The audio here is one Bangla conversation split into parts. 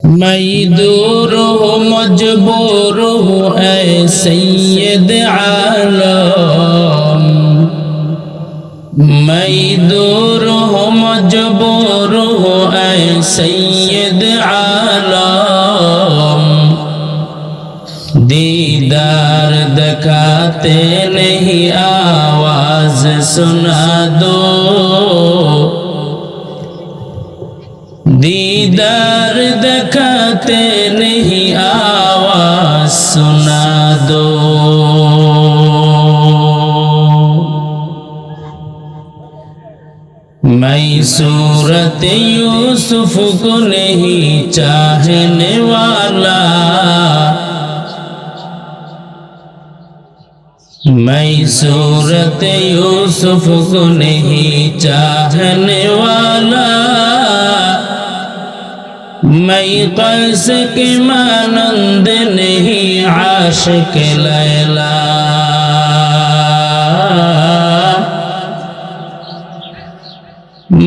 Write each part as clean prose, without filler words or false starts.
मैं दूर हूँ मजबूर हूँ ऐ सैयद आलम, मैं दूर हूँ मजबूर हूँ ऐ सैयद आलम, दीदार दिखाते नहीं आवाज सुना दो, दीदार दिखाते नहीं आवाज सुना दो। मैं सूरत यूसुफ को नहीं चाहने वाला, मैं सूरत यूसुफ को नहीं चाहने वाला, मैं कैस के मानंद नहीं आशिक लैला,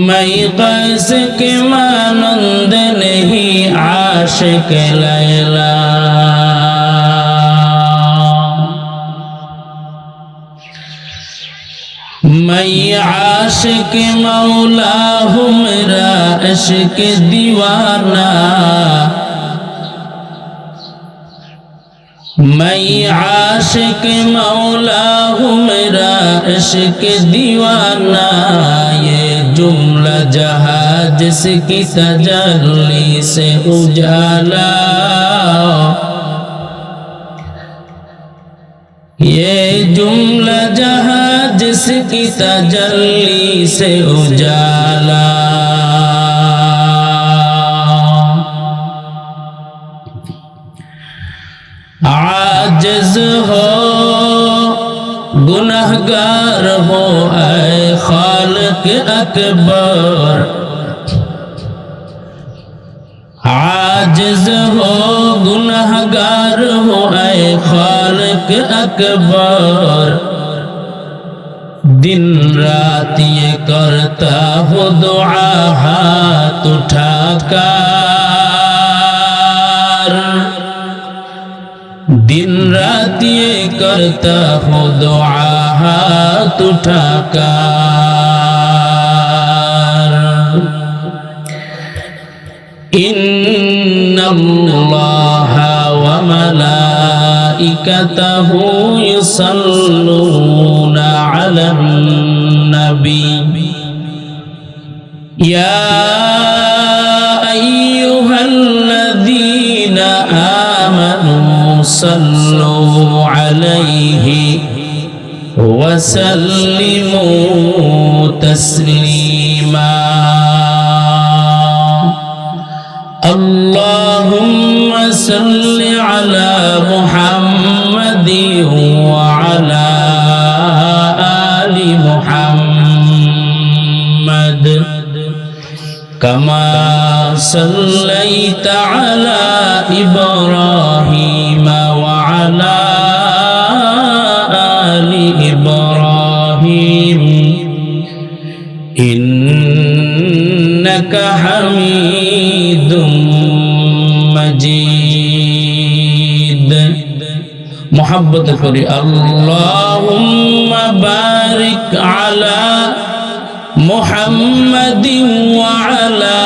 मैं कैस के मानंद नहीं आशिक लैला। मैं आशिक मौला हूँ मेरा इश्क दीवाना, मैं आशिक मौला हूँ मेरा इश्क दीवाना, ये जुमला जहां जिसकी तजल्ली से उजाला, ये जुमला जहां जिसकी तजल्ली से उजाला। आजिज हो गुनहगार हो ऐ खालिक अकबर, आजिज हो गुनहगार हो ऐ खालिक अकबर, दिन रात ये करता हो दुआ हाथ उठाकर, दिन रात ये करता हो दुआ हाथ उठाकर। इन्नल्लाह व मलाइकतहु युसल्लूना अलन नबी, या अय्युहल्लज़ीना आमनू सल्लू अलैहि व सल्लिमू तस्लीमा। अल्लाहुम्मा सल्लि अला मुहम्मदि व अला आलि मुहम्मद, कमा सल्लैता अला इब्राहीम व अला आलि इब्राहीम, इन्नका हमीदुम मजीद। मोहब्बत करी अल्लाहुम्मा बारिक अला मुहम्मदिन व अला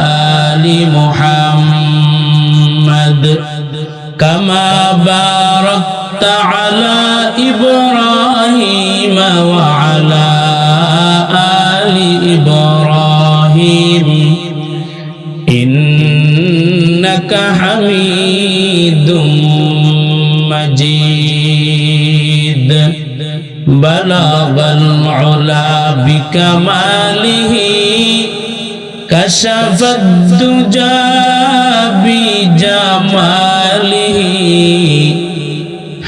आलि मुहम्मद, कमा बारकता अला इब्राहीम व अला आलि इब्राहीम, इन्नका हमीदुम मजीद। बलगल उला बिकमालिही कशफद दुजा बिजमालिही,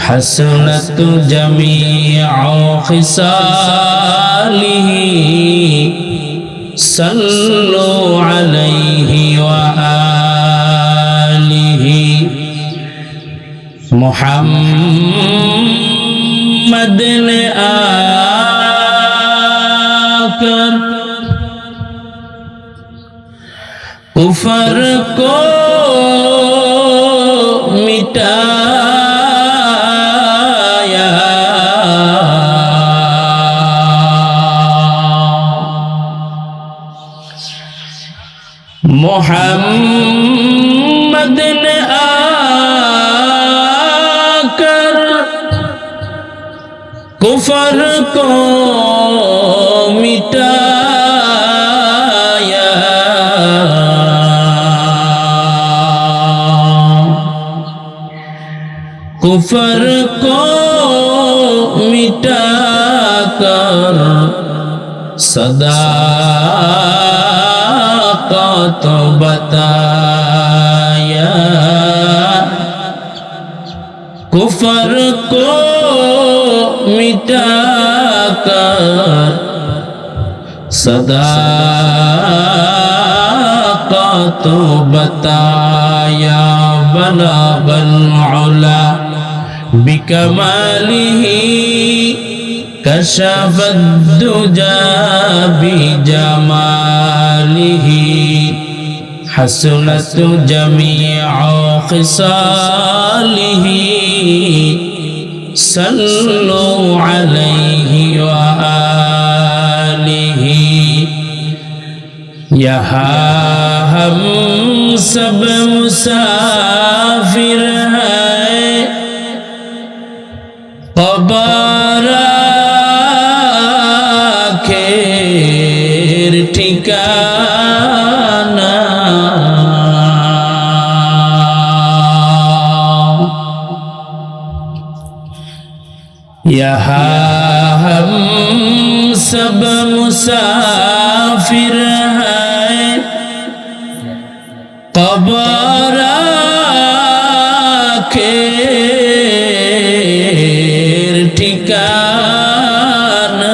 हसनत जमीअ खिसालिही, सल्लु अलैहि व आलिहि। मुहम्मद ने आकर कुफर को मिटाया मोहम्मद ने आकर कुफर को मिटाया कुफर को मिटाकर सदाकत बताया कुफर को मिटाकर सदाकत बताया बलगल उला बिकमालिही कशफद्दुजा बिजमालिही हसनत जमीअ खिसालिही सल्लु अलैहि व आलिहि यहाँ हम सब मुसाफिर हैं क़ब्र आखिर ठिकाना यहाँ हम सब मुसाफिर हैं क़ब्र आखिर ठिकाना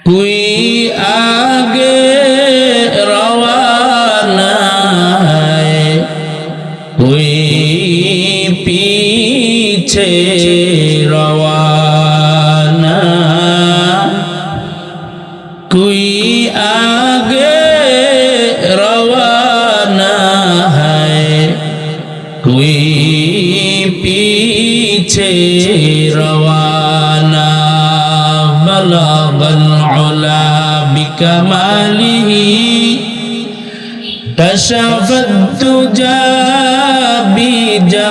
कोई आगे रवाना है कोई पीछे रवाना कोई आगे रवाना है कोई पीछे रवाना बलगल उला बिकमालिही कशफद्दुजा बिजमालिही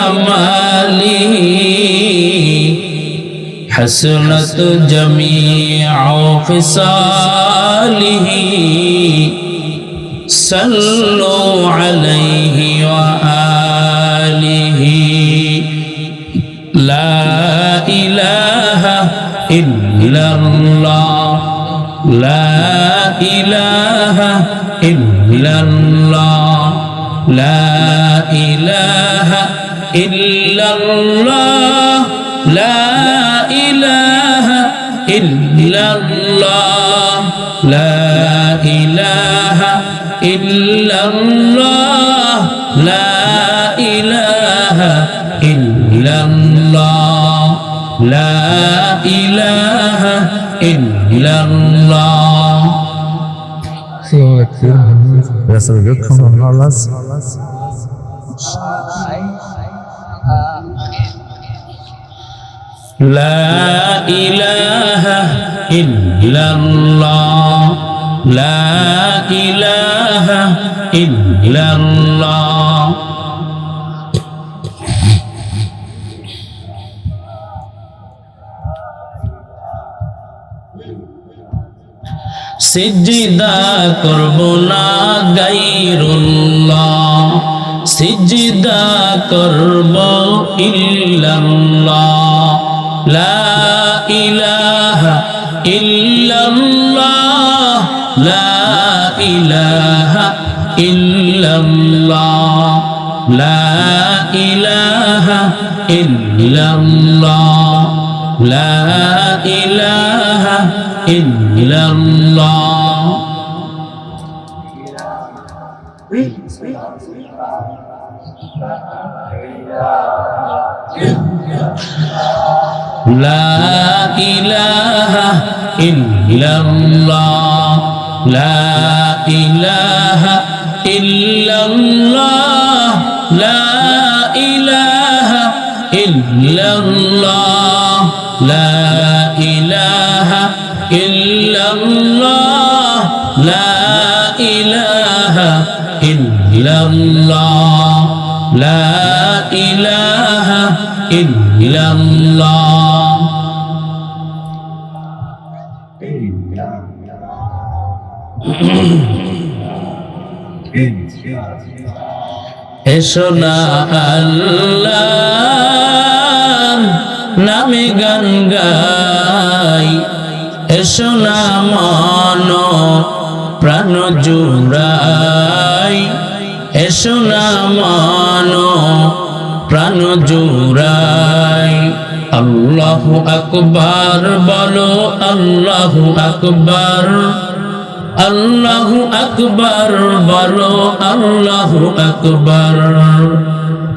हसनत जमीअ खिसालिही सल्लु अलैहि व आलिहि ला इलाहा इल्लल्लाह ला इलाहा इल्लल्लाह ला इलाहा इल्लल्लाह ला इलाहा इल्लल्लाह ला इलाहा इल्लल्लाह ला इलाहा इल्लल्लाह ला इलाहा इल्लल्लाह Herzlich willkommen, Allahs. لا إله إلا الله لا إله إلا الله সিজদা করব না গায়রুল্লাহ সিজদা করব ইল্লাল্লাহ লা ইলাহা ইল্লাল্লাহ লা ইলাহা ইল্লাল্লাহ লা ইলাহা ইল্লাল্লাহ লা ইলাহা ইল্লাল্লাহ লা ইলাহা ইল্লাল্লাহ লা ইলাহা ইল্লাল্লাহ লা ইলাহা ইল্লাল্লাহ লা ইলাহা ইল্লাল্লাহ লা ইলাহা ইল্লাল্লাহ লা ইলাহা ইল্লাল্লাহ। এসো না আল্লাহর নামে গান গাই, এসো না মন প্রাণ জুড়াই, এসো না মন প্রাণ জুড়াই। আল্লাহু আকবার বলো, আল্লাহু আকবার, আল্লাহু আকবার বলো, আল্লাহু আকবার,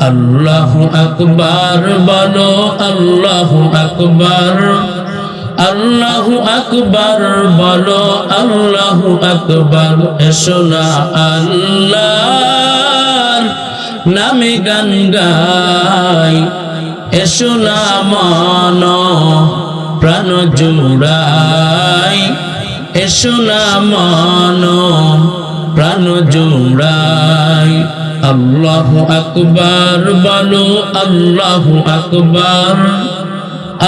আল্লাহু আকবার বলো, আল্লাহু আকবার, আল্লাহু আকবার বলো, আল্লাহু আকবার। এসো না আল্লাহর নামে গান গাই, এসো না মন প্রাণ জুড়াই, এসো না মন প্রাণ জুড়াই। আল্লাহু আকবার বলো, আল্লাহু আকবার,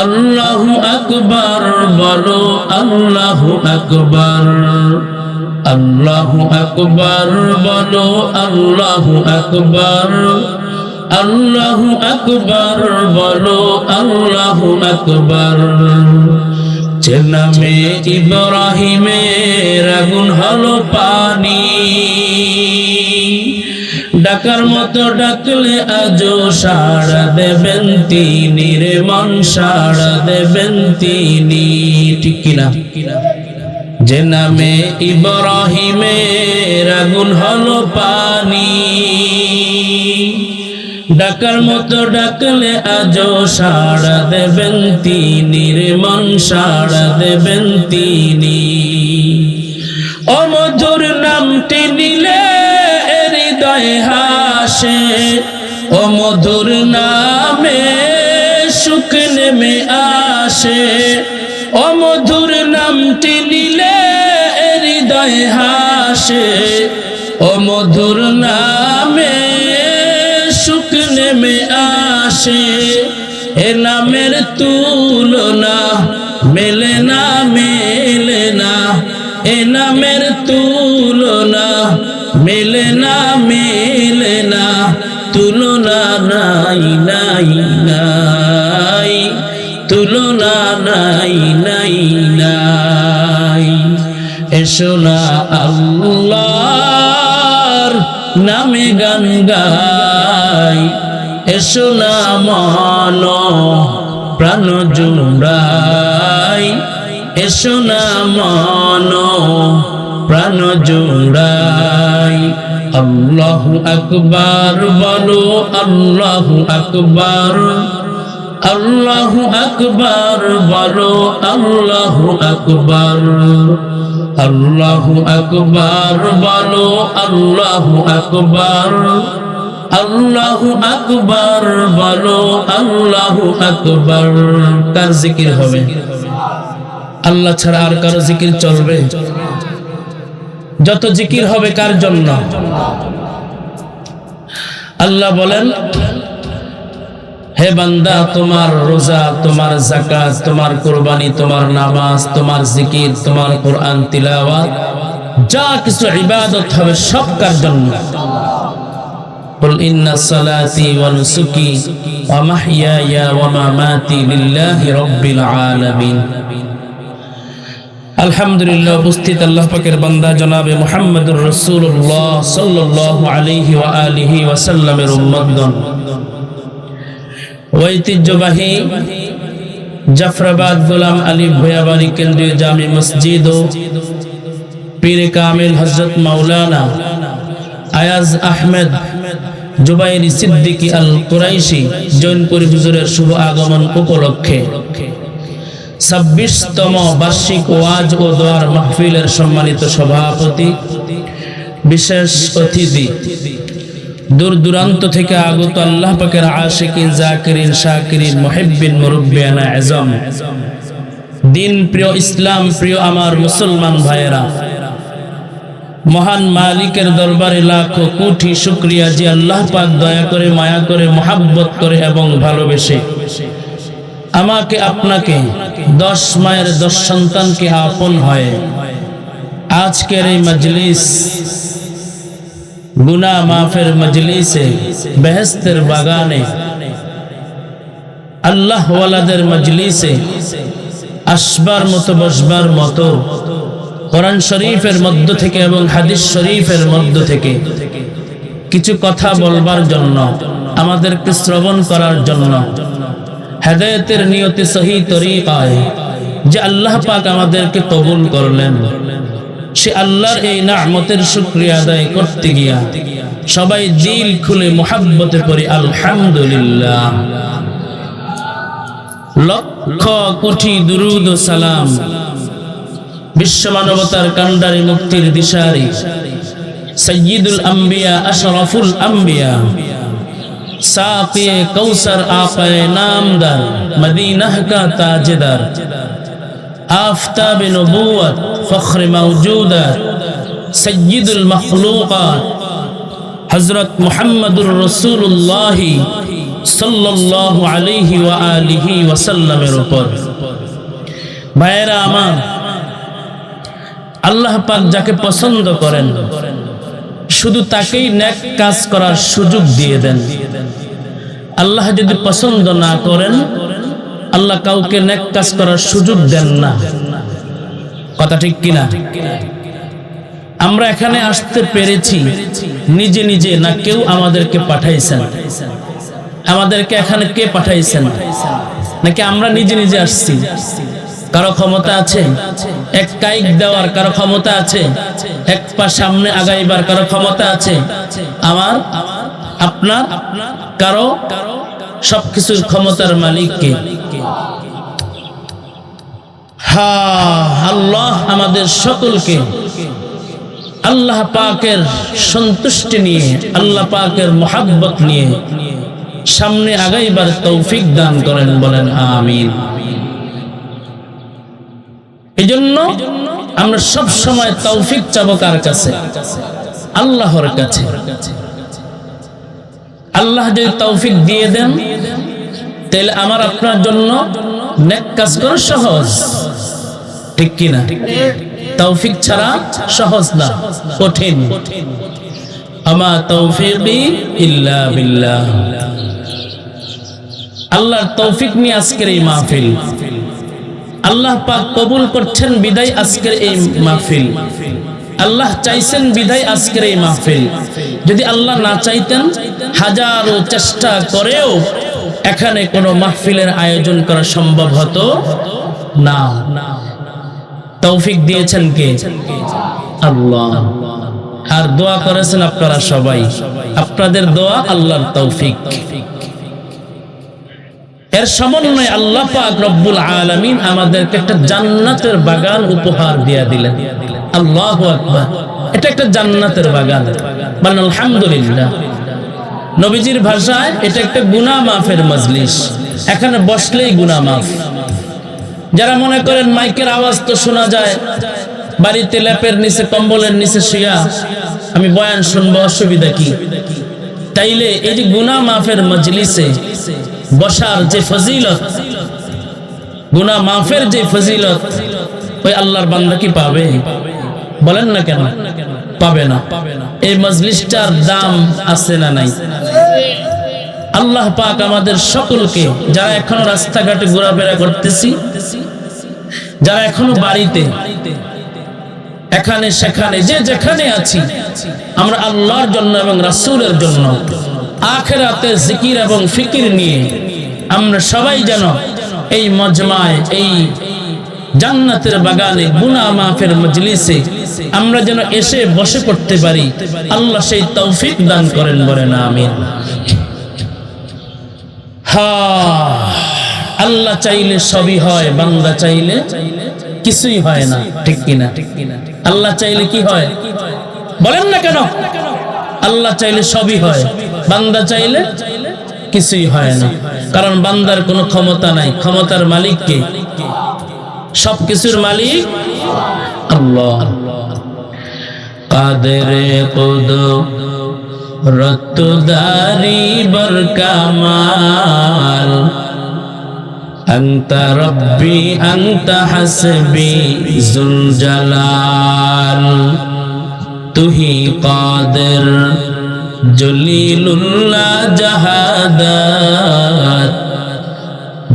আল্লাহু আকবার বলো, আল্লাহু আকবার, আল্লাহু আকবার বলো, আল্লাহু আকবার, আল্লাহু আকবার বলো, আল্লাহু আকবার। যে নামে ইব্রাহিমের আগুন হলো পানি, ডাকার মতো ডাকলে আজও সাড়া দেবেন তিনি রে মন, সাড়া দেবেন তিনি, ঠিক কিনা? যে নামে ইব্রাহিমের আগুন হলো পানি, ডাকার মতো ডাকলে আজও সাড়া দেবেন তিনি রে মন, সাড়া দেবেন তিনি। ও মধুর নামটি নিলে হৃদয় হাসে, ও মধুর নামে সুখ নেমে আসে, ও মধুর নামটি নিলে হৃদয় হাসে, ও মধুর নামে সুখ নেমে আসে। এ নামের তুলনা মেলে না, মেলে না, এ নামের তুলনা মেলে না, মেলে না, তুলনা নাই নাই নাই, তুলনা নাই নাই নাই। এসো না আল্লাহর নামে গান গাই, এসো না মন প্রাণ জুড়াই, এসো না মন প্রাণ জুড়াই। আল্লাহু আকবার বলো, আল্লাহু আকবার, আল্লাহু আকবার বলো, আল্লাহু আকবার, আল্লাহু আকবার বলো, আল্লাহু আকবার, আল্লাহু আকবার বলো, আল্লাহু আকবার। কার জিকির হবে? আল্লাহ ছাড়া আর কারো জিকির চলবে? যত জিকির হবে কার জন্য? আল্লাহ বলেন, হে বান্দা, তোমার রোজা, তোমার যাকাত, তোমার কুরবানি, তোমার নামাজ, তোমার জিকির, তোমার কোরআন তিলাওয়াত, যা কিছু ইবাদত হবে সব কার জন্য? কুল ইন্না সালাতি ওয়া নুসুকি ওয়া মাহইয়ায়া ওয়া মামাতি লিল্লাহি রাব্বিল আলামিন। আলহামদুলিল্লাহ। উপস্থিত আল্লাহ পাকের বান্দা জনাবে মুহাম্মদুর রাসূলুল্লাহ সাল্লাল্লাহু আলাইহি ওয়া আলিহি ওয়া সাল্লামের উম্মতগণ, ঐতিহ্যবাহী জাফরাবাদ গোলাম আলী ভূঁইয়াবাড়ি কেন্দ্রীয় জামি মসজিদ ও পীরে কামিল হযরত মাওলানা আয়াজ আহমেদ জুবাইরি সিদ্দিকী আল কুরাইশি জৈনপুরী হুজুরের শুভ আগমন উপলক্ষে 26তম বার্ষিক ওয়াজ ও দোয়ার মাহফিলের সম্মানিত সভাপতি, বিশেষ অতিথি, দূর দূরান্ত থেকে আগত আল্লাহ পাকের আশিকিন, জাকিরিন, শাকিরিন, মুহিব্বিন, মুরব্বিয়ানা আযম, দিন প্রিয়, ইসলাম প্রিয় আমার মুসলমান ভাইয়েরা, মহান মালিকের দরবারে লাখো কোটি শুকরিয়া যে আল্লাহ পাক দয়া করে, মায়া করে, মহাব্বত করে এবং ভালোবেসে আমাকে আপনাকে 10 মায়ের 10 সন্তানকে আপন হয়ে আজকের এই মজলিস, গুনাহ মাফের মজলিসে, বেহেশতের বাগানে, আল্লাহ ওয়ালাদের মজলিসে আসবার মতো, বসবার মতো, কোরআন শরীফের মধ্য থেকে এবং হাদিস শরীফের মধ্য থেকে কিছু কথা বলবার জন্য, আমাদেরকে শ্রবণ করার জন্য, হেদায়েতের নিয়তে সহি তরিকায় যে আল্লাহ পাক আমাদেরকে কবুল করলেন, সে আল্লাহর এই নিয়ামতের শুকরিয়া আদায় করতে গিয়া সবাই দিল খুলে মুহাব্বতে পড়ি আলহামদুলিল্লাহ। লক্ষ কোটি দুরুদ ও সালাম বিশ্ব মানবতার কান্ডারি, মুক্তির দিশারি, সাইয়্যিদুল আম্বিয়া, আশরাফুল আম্বিয়া, সাকিয়ে কৌসর, আকায়ে নামদার, মদিনাহ কা তাজদার, আফতাবে নবুয়ত, ফখরে মওজুদাত, সাইয়্যিদুল মখলুকাত, হযরত মুহাম্মদুর রাসূলুল্লাহ সাল্লাল্লাহু আলাইহি ওয়া আলিহি ওয়াসাল্লামের উপর। ভাইয়েরা আমার, আল্লাহ পাক যাকে পছন্দ করেন শুধু তাকেই নেক কাজ করার সুযোগ দিয়ে দেন। আল্লাহ যদি পছন্দ না করেন, আল্লাহ কাউকে নেক কাজ করার সুযোগ দেন না। কথা ঠিক কিনা? আমরা এখানে আসতে পেরেছি নিজে নিজে, না কেউ আমাদেরকে পাঠাইছেন? আমাদেরকে এখানে কে পাঠাইছেন? নাকি আমরা নিজে নিজে আসছি? কারো ক্ষমতা আছে এক কাইক দেওয়ার? কারো ক্ষমতা আছে এক পা সামনে আগাইবার? কারো ক্ষমতা আছে আমার, আপনার? কারো? সবকিছুর ক্ষমতার মালিক কে? আল্লাহ। আমাদের সকলকে আল্লাহ পাকের সন্তুষ্টি নিয়ে, আল্লাহ পাকের মুহাব্বত নিয়ে সামনে আগাইবার তৌফিক দান করেন, বলেন আমিন। এজন্য আমরা সব সময় তৌফিক চাবো কার কাছে? আল্লাহর কাছে। আল্লাহ যদি তৌফিক দিয়ে দেন, তাহলে আমার আপনার জন্য নেক কাজ করা সহজ, ঠিক কি না? তৌফিক ছাড়া সহজ না, কঠিন। আমা তৌফিকি ইল্লা বিল্লাহ। আল্লাহর তৌফিক নিয়ে আজকের এই মাহফিল, আল্লাহ পাক কবুল করছেন বিদায় আজকের এই মাহফিল। আল্লাহ চাইছেন বিদায় আজকের এই মাহফিল। যদি আল্লাহ না চাইতেন, হাজারো চেষ্টা করেও এখানে কোনো মাহফিলের আয়োজন করা সম্ভব হতো না। তৌফিক দিয়েছেন কে? আল্লাহ। আর দোয়া করেছেন আপনারা সবাই। আপনাদের দোয়া, আল্লাহর তৌফিক, এর সমন্বয়ে আল্লাহ পাক রব্বুল আলামিন আমাদেরকে একটা জান্নাতের বাগান উপহার দিয়ে দিলেন। আল্লাহু আকবার। এটা একটা জান্নাতের বাগান, বলেন আলহামদুলিল্লাহ। নবীজির ভাষায় এটা একটা গুনাহ মাফের মজলিস। এখানে বসলেই গুনাহ মাফ। যারা মনে করেন মাইকের আওয়াজ তো শোনা যায়, বাড়িতে ল্যাপের নিচে, কম্বলের নিচে শুয়া আমি বয়ান শুনবো, অসুবিধা কি? তাইলে এই যে গুনাহ মাফের মজলিসে বসার যে ফজিলত, গুনাহ মাফের যে ফজিলত, ওই আল্লাহর বান্দা কি পাবে? বলেন না কেন পাবে না? এই মজলিসটার দাম আছে না নাই? আল্লাহ পাক আমাদের সকলকে, যারা এখনো রাস্তাঘাটে ঘোরাফেরা করতেছি, যারা এখনো বাড়িতে, এখানে সেখানে, যে যেখানে আছি, আমরা আল্লাহর জন্য এবং রাসূলের জন্য আখিরাতে জিকির এবং ফিকির নিয়ে আমরা সবাই যেন এই মজমায়, এই জান্নাতের বাগানে, গুনাহ মাফের মজলিসে আমরা যেন এসে বসে পড়তে পারি। আল্লাহ সেই তৌফিক দান করেন, বলেন আমিন। আল্লাহ চাইলে সবই হয়, বান্দা চাইলে কিছুই হয় না, ঠিক কিনা? আল্লাহ চাইলে কি হয় বলেন না কেন? আল্লাহ চাইলে সবই হয়, বান্দা চাইলে কিছুই হয় না। কারণ বান্দার কোনো ক্ষমতা নাই, ক্ষমতার মালিক কে? সবকিছুর মালিক আল্লাহ। কাদেরে কুদরত দারি বরকামাল, আনতা রব্বি আনতা হাসবি যুল জালাল, তুহি কাদের জলিলুল্লাহ জাহাদাত,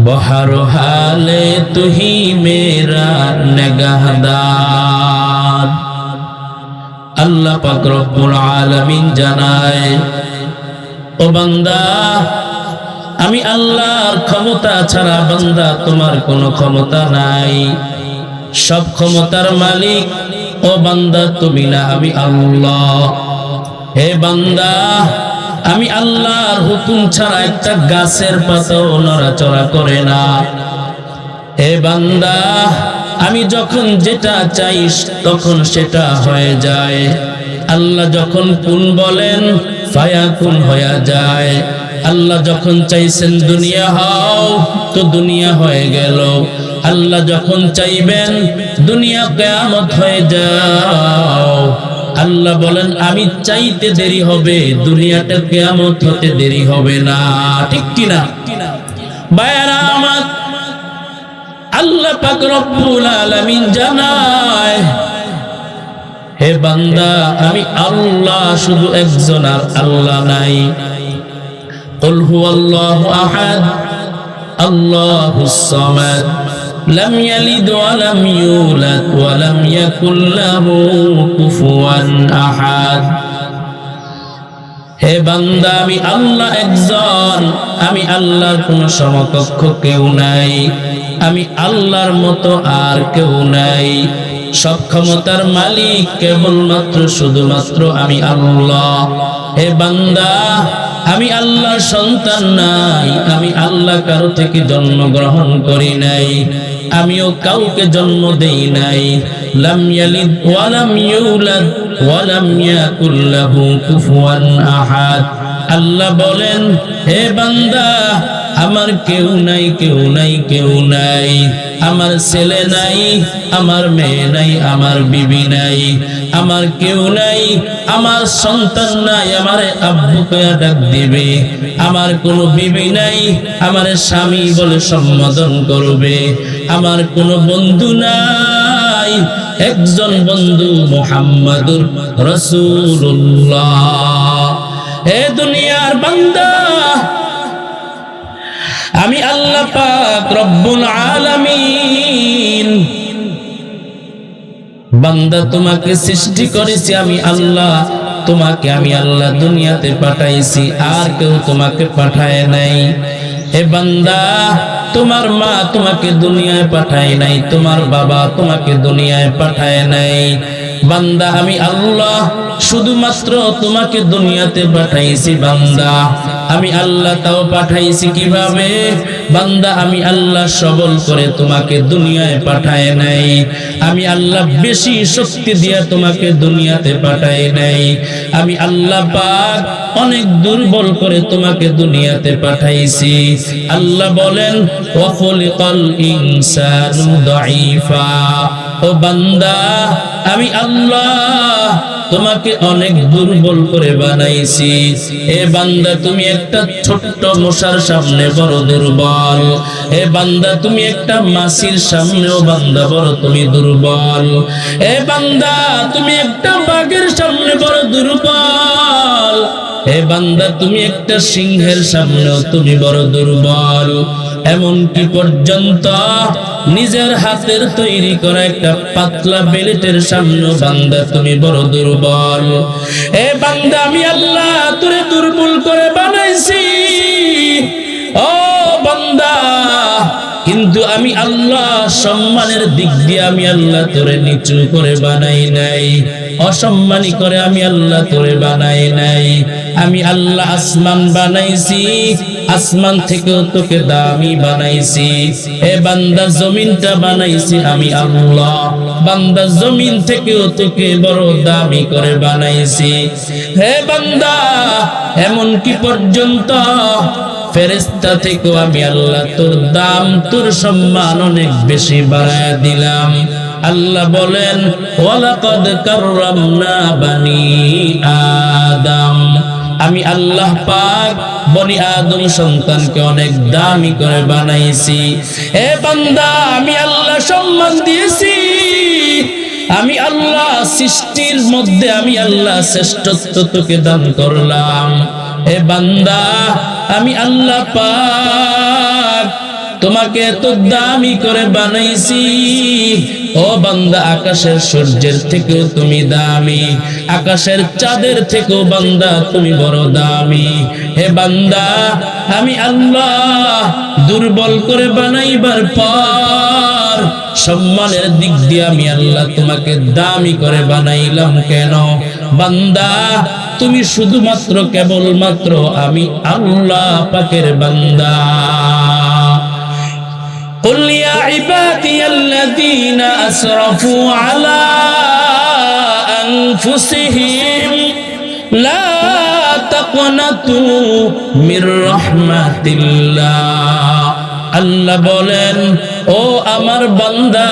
বহর হালে তুহি মেরা নেগাহদার। আল্লাহ পাক রব্বুল আলামিন জানায়, ও বান্দা, আমি আল্লাহর ক্ষমতা ছাড়া বান্দা তোমার কোনো ক্ষমতা নাই। সব ক্ষমতার মালিক ও বান্দা তুমি না, আমি আল্লাহ। হে বান্দা, আমি আল্লাহর হুকুম ছাড়া একটা গাছের পাতাও নড়াচড়া করে না। হে বান্দা, আমি যখন যেটা চাই তখন সেটা হয়ে যায়। আল্লাহ যখন কুন বলেন ফায়াকুন হয়ে যায়। আল্লাহ যখন চাইছেন দুনিয়া হও তো দুনিয়া হয়ে গেল। আল্লাহ যখন চাইবেন দুনিয়া কিয়ামত হয়ে যাও, আল্লাহ বলেন আমি চাইতে দেরি হবে, দুনিয়াটা কিয়ামত হতে দেরি হবে না, ঠিক কিনা? ভাইরা আমার, আল্লাহ পাক রব্বুল আলামিন জানায়, হে বান্দা, আমি আল্লাহ শুধু একজন, আর আল্লাহ নাই। কুল হুয়াল্লাহু আহাদ আল্লাহুস সামাদ লাম ইয়ালিদ ওয়া লাম ইউলাদ ওয়া লাম ইয়াকুল লাহু কুফুয়ান আহাদ। হে বান্দা, আমি আল্লাহ একজন, আমি আল্লাহর কোনো সমকক্ষ কেউ নাই, আমি আল্লাহর মতো আর কেউ নাই। সব ক্ষমতার মালিক কেবলমাত্র শুধুমাত্র আমি আল্লাহ। হে বান্দা, আমি আল্লাহর সন্তান নাই, আমি আল্লাহ কারো থেকে জন্মগ্রহণ করি নাই, আমিও কাউকে জন্ম দেই নাই। লাম ইয়ালিদ ওয়া লাম ইউলাদ ওয়া লাম ইয়াকুল লাহু কুফুয়ান আহাদ। আল্লাহ বলেন, হে বান্দা, আমার কেউ নাই, কেউ নাই, কেউ নাই। আমার ছেলে নাই, আমার মেয়ে নাই, আমার বিবি নাই, আমার কেউ নাই, আমার সন্তান নাই আমারে আব্বু কয়া ডাক দিবে, আমার কোনো বিবি নাই আমারে স্বামী বলে সম্বোধন করবে, আমার কোনো বন্ধু নাই, একজন বন্ধু মুহাম্মাদুর রাসূলুল্লাহ। হে দুনিয়ার বান্দা, আমি আল্লাহ পাক রব্বুল আলামিন। বান্দা, তোমাকে সৃষ্টি করেছি আমি আল্লাহ, তোমাকে আমি আল্লাহ দুনিয়াতে পাঠাইছি, আর কেউ তোমাকে পাঠায় নাই। হে বান্দা, তোমার মা তোমাকে দুনিয়ায় পাঠায় নাই, তোমার বাবা তোমাকে দুনিয়ায় পাঠায় নাই। বান্দা, আমি আল্লাহ শুধুমাত্র তোমাকে দুনিয়াতে পাঠাইছি। বান্দা, আমি আল্লাহ তাও পাঠাইছি কিভাবে? বান্দা, আমি আল্লাহ সবল করে তোমাকে দুনিয়ায় পাঠায় নাই, আমি আল্লাহ বেশি শক্তি দিয়ে তোমাকে দুনিয়াতে পাঠায় নাই, আমি আল্লাহ পাক অনেক দুর্বল করে তোমাকে দুনিয়াতে পাঠাইছি। আল্লাহ বলেন, ওয়া খুলিকাল ইনসানু দাঈফা। ও বান্দা, আমি আল্লাহ তোমাকে অনেক দুর্বল করে বানাইছি। এ বান্দা, তুমি একটা ছোট্ট মশার সামনে বড় দুর্বল। এ বান্দা, তুমি একটা মাছির সামনেও বান্দা বড় তুমি দুর্বল। এ বান্দা, তুমি একটা বাঘের সামনে বড় দুর্বল। এ বান্দা, তুমি একটা সিংহের সামনেও তুমি বড় দুর্বল। এমনকি পর্যন্ত নিজের হাতের তৈরি করা একটা পাতলা বেলেটের সামনে বান্দা তুমি বড় দুর্বল। এ বান্দা, আমি আল্লাহ তোরে দুর্বল করে বানাইছি। ও বান্দা, কিন্তু আমি আল্লাহ সম্মানের দিক দিয়ে আমি আল্লাহ তোরে নিচু করে বানাই নাই, অসম্মানী করে আমি আল্লাহ তোরে বানাই নাই। আমি আল্লাহ আসমান বানাইছি, আসমান থেকেও তোকে দামি বানাইছি। এ বান্দা জমিনটা বানাইছি আমি আল্লাহ, বান্দা জমিন থেকেও তোকে বড় দামি করে বানাইছি। হে বান্দা, এমন কি পর্যন্ত ফেরেশতা থেকেও আমি আল্লাহ তোর দাম, তোর সম্মান অনেক বেশি বাড়ায় দিলাম। আল্লাহ বলেন, ওয়ালাকাদ কাররামনা বানি আদম, আমি আল্লাহ পাক বনি আদম সন্তানকে অনেক দামি করে বানাইছি। এ বান্দা, আমি আল্লাহ সম্মান দিয়েছি, আমি আল্লাহ সৃষ্টির মধ্যে আমি আল্লাহ শ্রেষ্ঠত্ব তোকে দান করলাম। এ বান্দা, আমি আল্লাহ পাক তোমাকে এত দামি করে বানাইছি। ও বান্দা, আকাশের সূর্যের থেকেও তুমি দামি, আকাশের চাঁদের থেকেও বান্দা তুমি বড় দামি। হে বান্দা, আমি আল্লাহ দুর্বল করে বানাইবার পর সম্মানের দিক দিয়ে আমি আল্লাহ তোমাকে দামি করে বানাইলাম কেন? বান্দা, তুমি শুধুমাত্র কেবলমাত্র আমি আল্লাহ পাকের বান্দা। قل يا عبادي الذين أسرفوا على أنفسهم لا تقنطوا من رحمة الله। আল্লাহ বলেন, ও আমার বান্দা,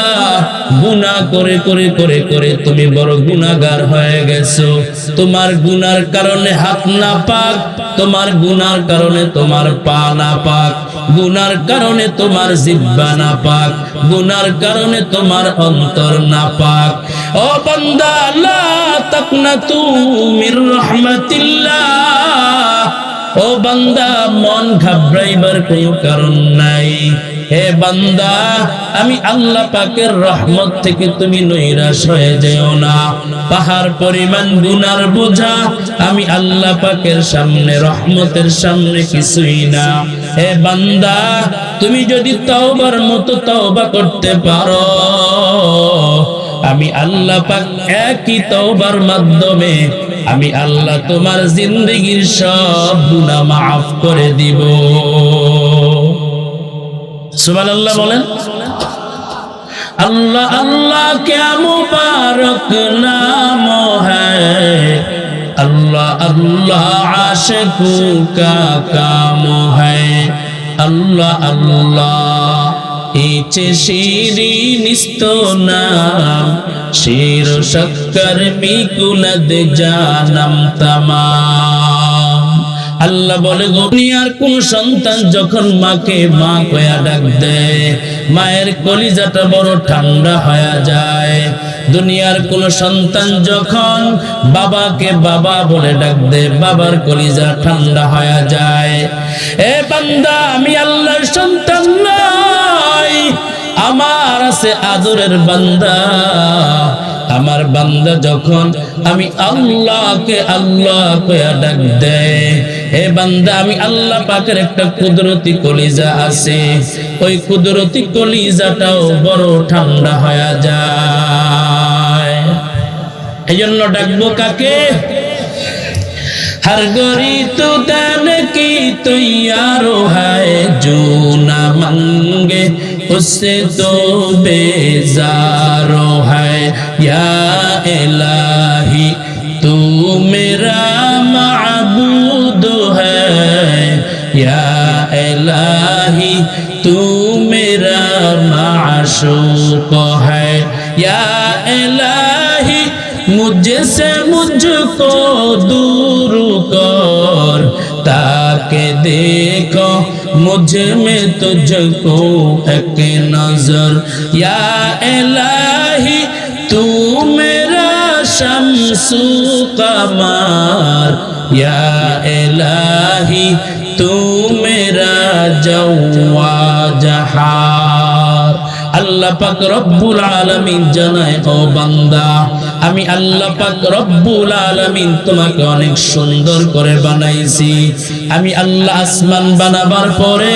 গুনাহ করে করে করে করে তুমি বড় গুনাহগার হয়ে গেছো। তোমার গুনার কারণে হাত না পাক, তোমার গুনার কারণে তোমার পা না পাক, গুনার কারণে তোমার জিহ্বা না পাক, গুনার কারণে তোমার অন্তর না পাক। ও বান্দা, লা তাকনাতু মির রাহমাতিল্লাহ। ও বান্দা, মন ঘাবড়াইবার কোনো কারণ নাই। হে বান্দা, আমি আল্লাহ পাকের রহমত থেকে তুমি নৈরাশ হয়ে যেও না। পাহাড় পরিমাণ গুনার বোঝা আমি আল্লাহ পাকের সামনে, রহমতের সামনে কিছুই না। হে বান্দা, তুমি যদি তওবার মতো তওবা করতে পারো, আমি আল্লাহ পাক একই তওবার মাধ্যমে আমি আল্লাহ তোমার জিন্দেগীর সব গুনাহ মাফ করে দিব। সুবহানাল্লাহ বলেন। अल्लाह अल्लाह क्या मुबारक नाम है, अल्लाह अल्लाह आशिकों का काम है, अल्लाह अल्लाह इचे शीरी निस्तो नाम शीर शक्कर मिकुलद जानम तमाम। আল্লাহ বলে, দুনিয়ার কোন সন্তান যখন মাকে মা কয়া ডাক দেয়, মায়ের কলিজাটা বড় ঠান্ডা হয়ে যায়। দুনিয়ার কোন সন্তান যখন বাবাকে বাবা বলে ডাক দেয়, বাবার কলিজা ঠান্ডা হয়ে যায়। এ বান্দা, আমি আল্লাহর সন্তান নই, আমার আছে আদরের বান্দা। আমার বান্দা যখন আমি আল্লাহকে আল্লাহ কয়া ডাক দেয়, হে বান্দা, আমি আল্লাহ পাকের একটা কুদরতি কলিজা আছে, ওই কুদরতি কলিজাটাও বড় ঠান্ডা হয়ে যায়। এই জন্য ডাকবো কাকে? हर गोरी तू दान की तैयार है, जो ना मांगे उससे तो बेजार है। या इलाही तू मेरा माबूद है, या इलाही तू मेरा माशूक है, या इलाही मुझसे मुझको दूर कर, ताकि देखो मुझ में तुझको एक नजर। या इलाही तू मेरा शम्सु कमर, या इलाही तू मेरा जवा जहार। আল্লাহ পাক রব্বুল আলামিন জানায়, ও বান্দা, আমি আল্লাহ পাক রব্বুল আলামিন তোমাকে অনেক সুন্দর করে বানাইছি। আমি আল্লাহ আসমান বানাবার পরে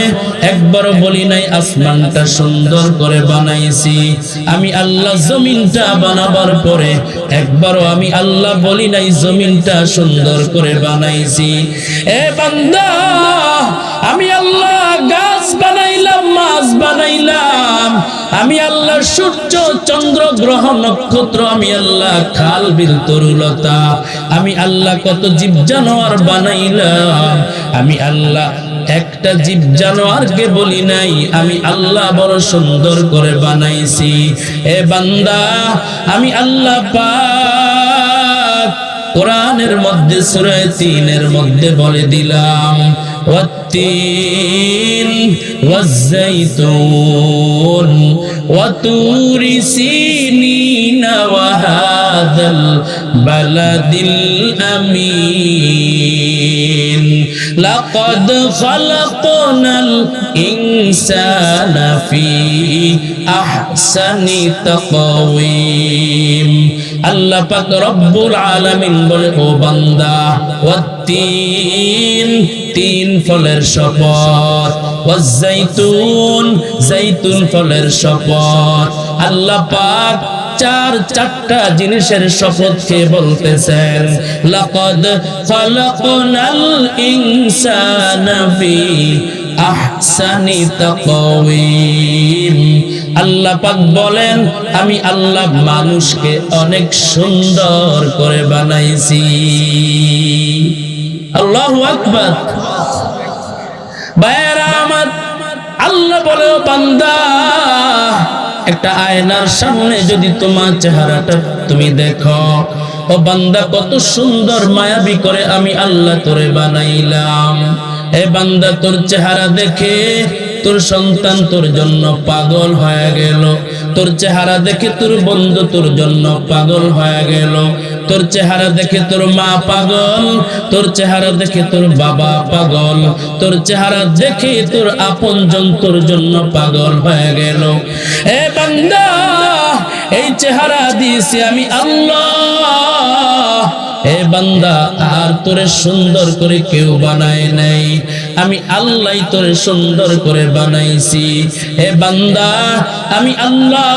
একবারও বলি নাই আসমানটা সুন্দর করে বানাইছি। আমি আল্লাহ জমিনটা বানাবার পরে একবারও আমি আল্লাহ বলি নাই জমিনটা সুন্দর করে বানাইছি। এ বান্দা, আমি আল্লাহ গাছ বানাইলাম, মাছ বানাইলাম, আমি আল্লাহ সূর্য চন্দ্র গ্রহ নক্ষত্র, আমি আল্লাহ খাল বিল তরুলতা, আমি আল্লাহ কত জীব জানোয়ার বানাইলাম। আমি আল্লাহ একটা জীব জানোয়ারকে বলি নাই আমি আল্লাহ বড় সুন্দর করে বানাইছি। এ বান্দা, আমি আল্লাহ পাক কোরআনের মধ্যে সূরা ৩ এর মধ্যে বলে দিলাম, ওয়াত্তিন ওয়াজ্জাইতুন ওয়াতুরি সিনিন ওয়া হাযাল বালাদিল আমিন লাকাদ খালাকনাল ইনসানা ফি আহসানি তাকওয়িম। আল্লাহ পাক রব্বুল আলামিন বলে, ও বান্দা, ওয়াত্তিন, তিন ফলের শপথ, ওয়াজ্জাইতুন, জাইতুন ফলের শপথ। আল্লাহ পাক চারটা জিনিসের শপথ খেয়ে বলতেছেন, লাকাদ খালাকনাল ইনসানা ফি আহসানি তাকওয়িম। আল্লাহ পাক বলেন, আমি আল্লাহ মানুষকে অনেক সুন্দর করে বানাইছি। আল্লাহু আকবার। ভাইরা আমার, আল্লাহ বলে, ও বান্দা, একটা আয়নার সামনে যদি তোমার চেহারাটা তুমি দেখো, ও বান্দা কত সুন্দর মায়াবী করে আমি আল্লাহ তোরে বানাইলাম। এ বান্দা, তোর চেহারা দেখে তোর সন্তান তোর জন্য পাগল হয়ে গেল, তোর চেহারা দেখে তোর বন্ধু তোর জন্য পাগল হয়ে গেল, তোর চেহারা দেখে তোর মা পাগল, তোর চেহারা দেখে তোর বাবা পাগল, তোর চেহারা দেখে তোর আপনজন তোর জন্য পাগল হয়ে গেল। এ বান্দা, এই চেহারা দিয়েছি আমি আল্লাহ। এ বান্দা, আর তোরে সুন্দর করে কেউ বানায় নাই, আমি আল্লাহ তোরে সুন্দর করে বানাইছি। হে বান্দা, আমি আল্লাহ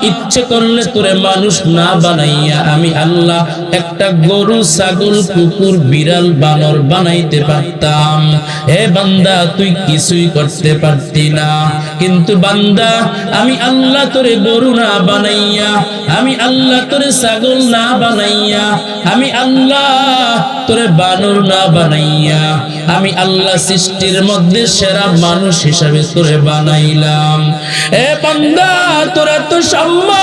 ইচ্ছে করলে তোরে মানুষ না বানাইয়া আমি আল্লাহ একটা গরু, ছাগল, কুকুর, বিড়াল, বানর বানাইতে পারতাম। হে বান্দা, তুই কিছুই করতে পারতি না, কিন্তু বান্দা, আমি আল্লাহ তোরে গরু না বানাইয়া, আমি আল্লাহ তোরে ছাগল না বানাইয়া, আমি আল্লাহ তোরে বানর না বানাইয়া, আমি আল্লাহ সৃষ্টির মধ্যে সেরা মানুষ হিসাবে তোরে বানাইলাম। এ বান্দা, তোরা তো সম্মান,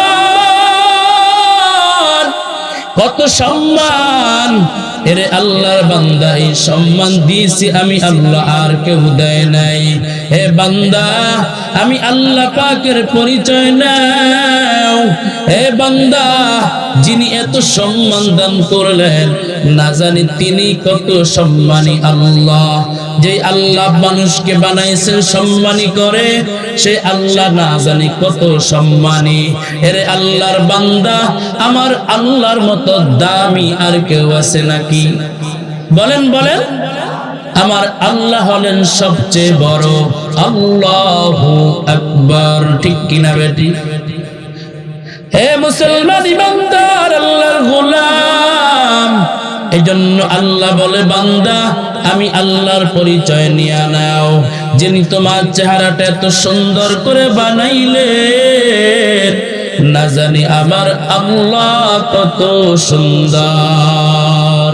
কত সম্মান! এরে আল্লাহর বান্দা, এই সম্মান দিয়েছি আমি আল্লাহ, আর কেউ দেয় নাই। হে বান্দা, আমি আল্লাহ পাকের পরিচয় নাও। হে বান্দা, যিনি এত সম্মান দান করলেন, না জানি তিনি কত সম্মানী আল্লাহ। যে আল্লাহ মানুষকে বানাইছেন সম্মানী করে, সে আল্লাহ না জানি কত সম্মানী। এরে আল্লাহর বান্দা, আমার আল্লাহর মতো দামি আর কেউ আছে নাকি? বলেন বলেন। আমার আল্লাহ হলেন সবচেয়ে বড়। আল্লাহু আকবার। ঠিক কিনা বেটি? হে মুসলমান ইমানদার, আল্লাহর গোলাম, এজন্য আল্লাহ বলে, বান্দা, আমি আল্লাহর পরিচয় নিয়ে নাও। যিনি তোমার চেহারাটা এত সুন্দর করে বানাইলেন, না জানি আমার আল্লাহ কত সুন্দর।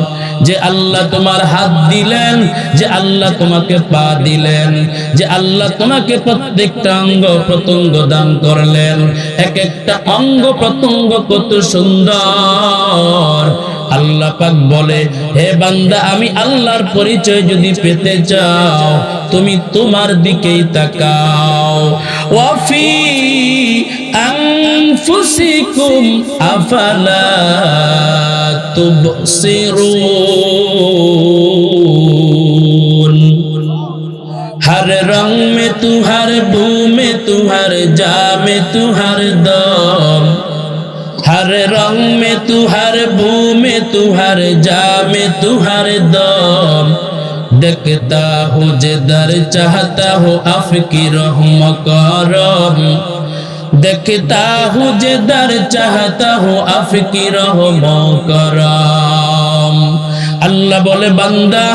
যে আল্লাহ তোমার হাত দিলেন, যে আল্লাহ তোমাকে পা দিলেন, যে আল্লাহ তোমাকে প্রত্যেকটা অঙ্গ প্রত্যঙ্গ দান করলেন, এক একটা অঙ্গ প্রত্যঙ্গ কত সুন্দর। আল্লাহ পাক বলে, হে বান্দা, আমি আল্লাহর পরিচয় যদি পেতে চাও, তুমি তোমার দিকেই তাকাও। ওয়াফি আনফুসিকুম আফালা तुबसिरून। हर रंग में तू, हर बू में तू, हर जा में तू, हर दम, हर रंग में तू हर बू में तू हर जा में तू हर दम देखता हूँ जिधर चाहता हूँ आपकी रहम करम देखता हूँ जिधर चाहता हूँ आपकी रहम करम আল্লাহ বলে বান্দা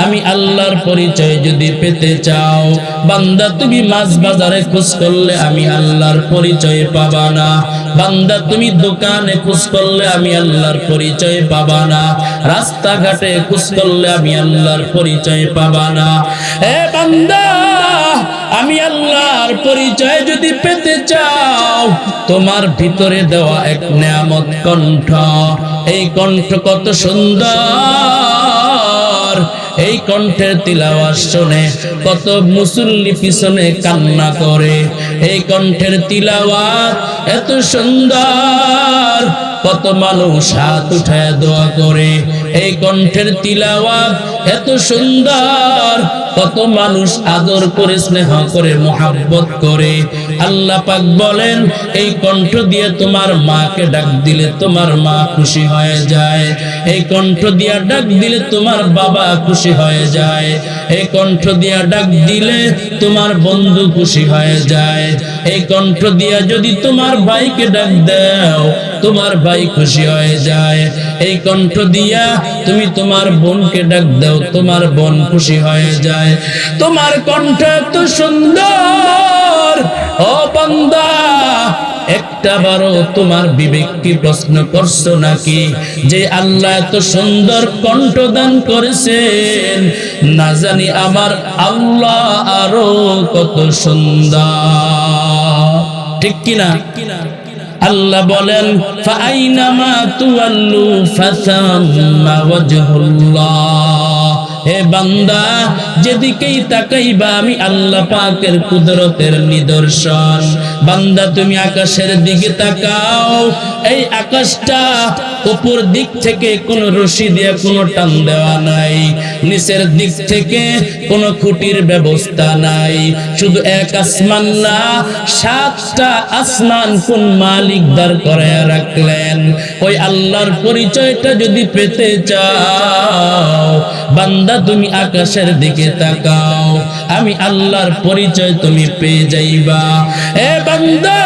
আমি আল্লাহর পরিচয় যদি পেতে চাও বান্দা তুমি মাছ বাজারে খোঁজ করলে আমি আল্লাহর পরিচয় পাবা না বান্দা তুমি দোকানে খোঁজ করলে আমি আল্লাহর পরিচয় পাবা না রাস্তাঘাটে খোঁজ করলে আমি আল্লাহর পরিচয় পাবা না এ বান্দা আমি আল্লাহর পরিচয় যদি পেতে চাও তোমার ভিতরে দেওয়া এক নিয়ামত কণ্ঠ এই কণ্ঠ কত সুন্দর এই কণ্ঠের তিলাওয়াত শুনে কত মুসল্লি পিছনে কান্না করে এই কণ্ঠের তিলাওয়াত এত সুন্দর কত মানুষ হাত উঠায় দোয়া করে এই কণ্ঠের তিলাওয়াত এত সুন্দর কত মানুষ আদর করে স্নেহ করে মোহাব্বত করে আল্লাহ পাক বলেন এই কণ্ঠ দিয়ে তোমার মাকে ডাক দিলে তোমার মা খুশি হয়ে যায় এই কণ্ঠ দিয়ে ডাক দিলে তোমার বাবা খুশি হয়ে যায় এই কণ্ঠ দিয়ে ডাক দিলে তোমার বন্ধু খুশি হয়ে যায় এই কণ্ঠ দিয়ে যদি তোমার ভাইকে ডাক দাও তোমার ভাই খুশি হয়ে যায় এই কণ্ঠ দিয়া তুমি তোমার বোনকে ডাক দাও তোমার বোন খুশি হয়ে যায় তোমার কণ্ঠ এত সুন্দর ও বান্দা একটা বারো তোমার বিবেক কি প্রশ্ন করছো নাকি যে আল্লাহ এত সুন্দর কণ্ঠ দান করেছেন না জানি আমার আল্লাহ আরো কত সুন্দর ঠিক কিনা আল্লাহ বলেন ফাইনামা তুওয়াল্লু ফাসাম্মা ওয়াজহুল্লাহ হে বান্দা যেদিকেই তাকাইবা আমি আল্লাহ পাকের কুদরতের নিদর্শন বান্দা তুমি আকাশের দিকে তাকাও এই আকাশটা উপর দিক থেকে কোনো রশি দিয়ে কোনো টান দেওয়া নাই নিচের দিক থেকে কোনো খুঁটির ব্যবস্থা নাই শুধু এক আসমান না সাতটা আসমান কোন মালিক দাঁড় করায় রাখলেন ওই আল্লাহর পরিচয়টা যদি পেতে চাও বান্দা তুমি আকাশের দিকে তাকাও আমি আল্লাহর পরিচয় তুমি পেয়ে যাইবা এ বান্দা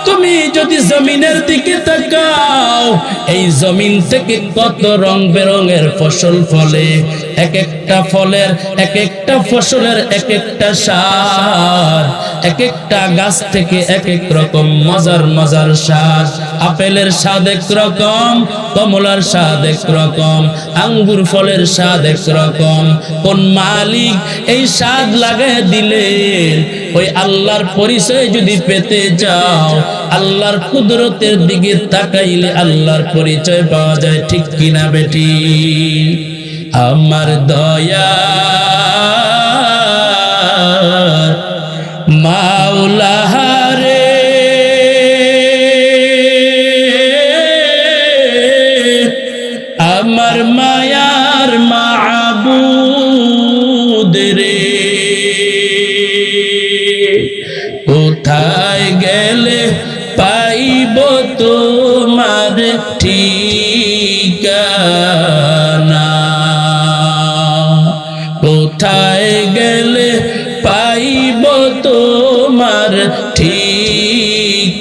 তুমি যদি জমিনের দিকে তাকাও এই জমিন থেকে কত রং বেরঙের ফসল ফলে এক একটা ফলের এক একটা ফসলের এক একটা সার এক একটা গাছ থেকে এক এক রকম মজার মজার স্বাদ আপেলের স্বাদ এক রকম কমলার স্বাদ এক রকম আঙ্গুর ফলের স্বাদ এক রকম কোন মালিক এই স্বাদ লাগায় দিলেন ওই আল্লাহর পরিচয় যদি পেতে যাও আল্লাহর কুদরতের দিকে তাকাইলে আল্লাহর পরিচয় পাওয়া যায় ঠিক কিনা বেটি আমার দয়া মাওলা রে আমার মায়ার মাবুদ রে কোথায় গেলে পাইব তোমার ঠিকানা কোথায় গেলে পাইব তোমার ঠিকানা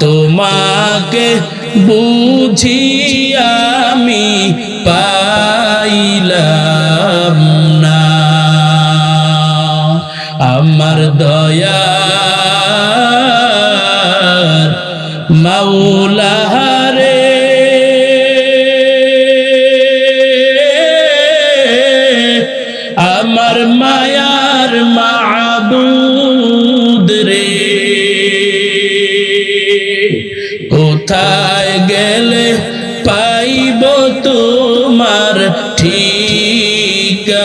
তোমাকে বুঝি আমি পাইলাম না আমার দয়ার মাওলা রে আমার মায়ার মাবুদ রে কোথায় গেলে পাইব তোমার ঠিকানা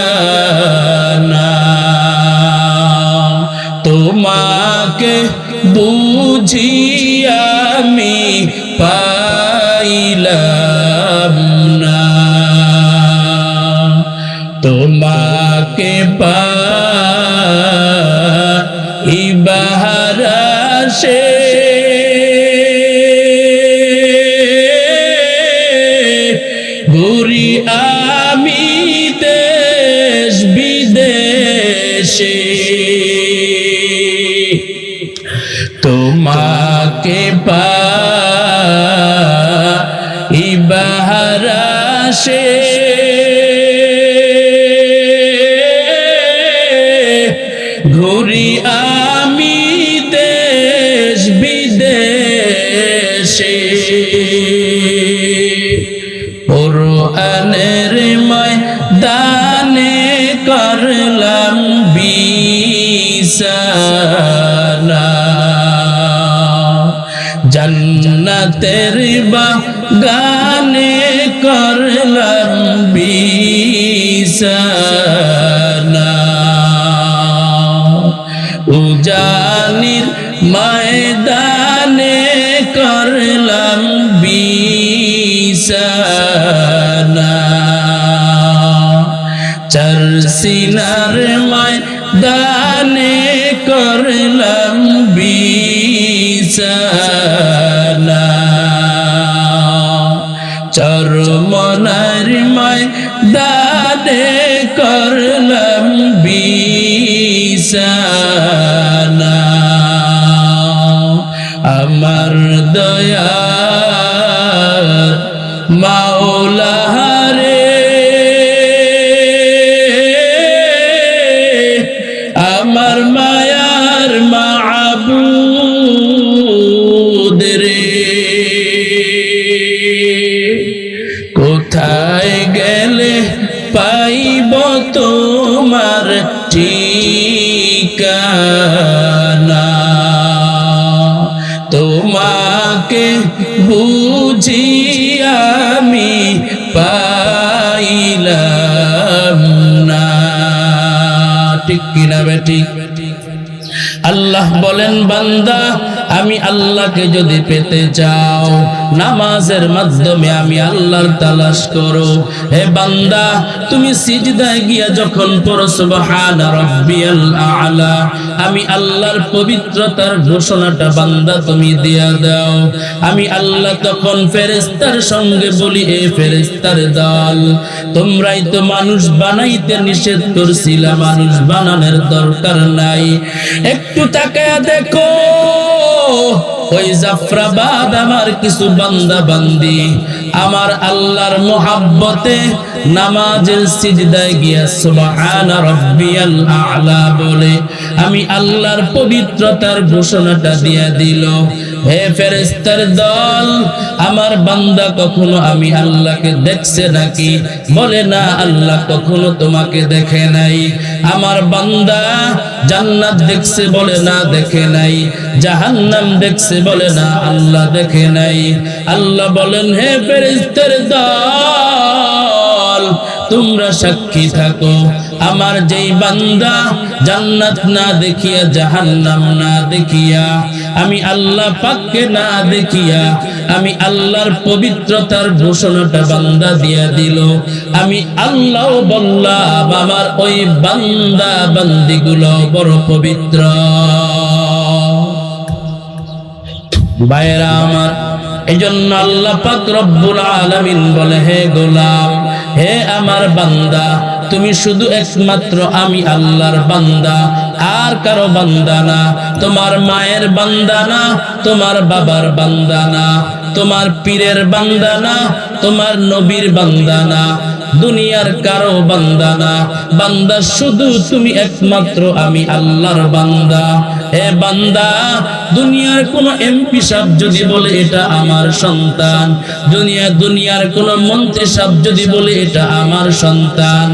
তোমাকে বুঝি আমি পাইলাম না তোমাকে পাইবার আশে পাইবা হারাশে ঘুরি আমি দেশ বিদেশে কোরআনের ময়দানে করলাম বিছানা জান্নাতের বাগানে করলাম বিছানা উজানির ময়দানে করলাম বিছানা চরসিনার ময়দানে করলাম বিছানা চরমনার ময়দানে করলাম বিছানা আমার দয়ার মাওলা রে আমার মায়ার মাবুদ রে কোথায় গেলে পাইব তোমার ঠিকানা তোমাকে বুঝি আমি পাইলাম না ঠিক কিনা বেঠিক আল্লাহ বলেন বান্দা আমি আল্লাহকে যদি পেতে চাও নামাজের মাধ্যমে আমি আল্লাহর তালাশ করো হে বান্দা তুমি সিজদায় গিয়া যখন পড়ো সুবহানা রাব্বিয়াল আ'লা আমি আল্লাহর পবিত্রতার ঘোষণাটা বান্দা তুমি দিয়া দাও আমি আল্লাহ তখন ফেরেশতার সঙ্গে বলি এ ফেরেশতার দল তোমরাই তো মানুষ বানাইতে নিষেধ করছিলা মানুষ বানানোর দরকার নাই একটু তাকায়া দেখো ওই জাফরাবাদ আমার কিছু বান্দা বান্দি আমার আল্লাহর মোহাব্বতে নামাজের সিজদায় গিয়া সুবহানা রাব্বিয়াল আ'লা বলে আমি আল্লাহর পবিত্রতার ঘোষণাটা দিয়া দিল হে ফেরেশতার দল আমার বান্দা কখনো আমি আল্লাহকে দেখছে নাকি বলে না আল্লাহ কখনো তোমাকে দেখে নাই আমার বান্দা জান্নাত দেখছে বলে না দেখে নাই জাহান্নাম দেখছে বলে না আল্লাহ দেখে নাই আল্লাহ বলেন হে ফেরেশতার দল তোমরা সাক্ষী থাকো আমার যেই বান্দা জান্নাত না দেখিয়া জাহান্নাম না দেখিয়া আমি আল্লাহ পাককে না দেখিয়া আমি আল্লাহর পবিত্রতার ঘোষণাটা বান্দা দিয়া দিল আমি আল্লাহ বললাম আমার ওই বান্দা বান্দিগুলো বড় পবিত্র ভাইরা আমার এজন্য আল্লাহ পাক রব্বুল আলামিন বলে হে গোলাম হে আমার বান্দা তুমি শুধু একমাত্র আমি আল্লাহর বান্দা আর কারো বান্দা না তোমার মায়ের বান্দা না তোমার বাবার বান্দা না তোমার পীরের বান্দা না তোমার নবীর বান্দা না দুনিয়ার কারো বান্দা না বান্দা শুধু তুমি একমাত্র আমি আল্লাহর বান্দা হে বান্দা দুনিয়ার কোন এমপি সাহেব যদি বলে এটা আমার সন্তান দুনিয়ার কোন মন্ত্রী সাহেব যদি বলে এটা আমার সন্তান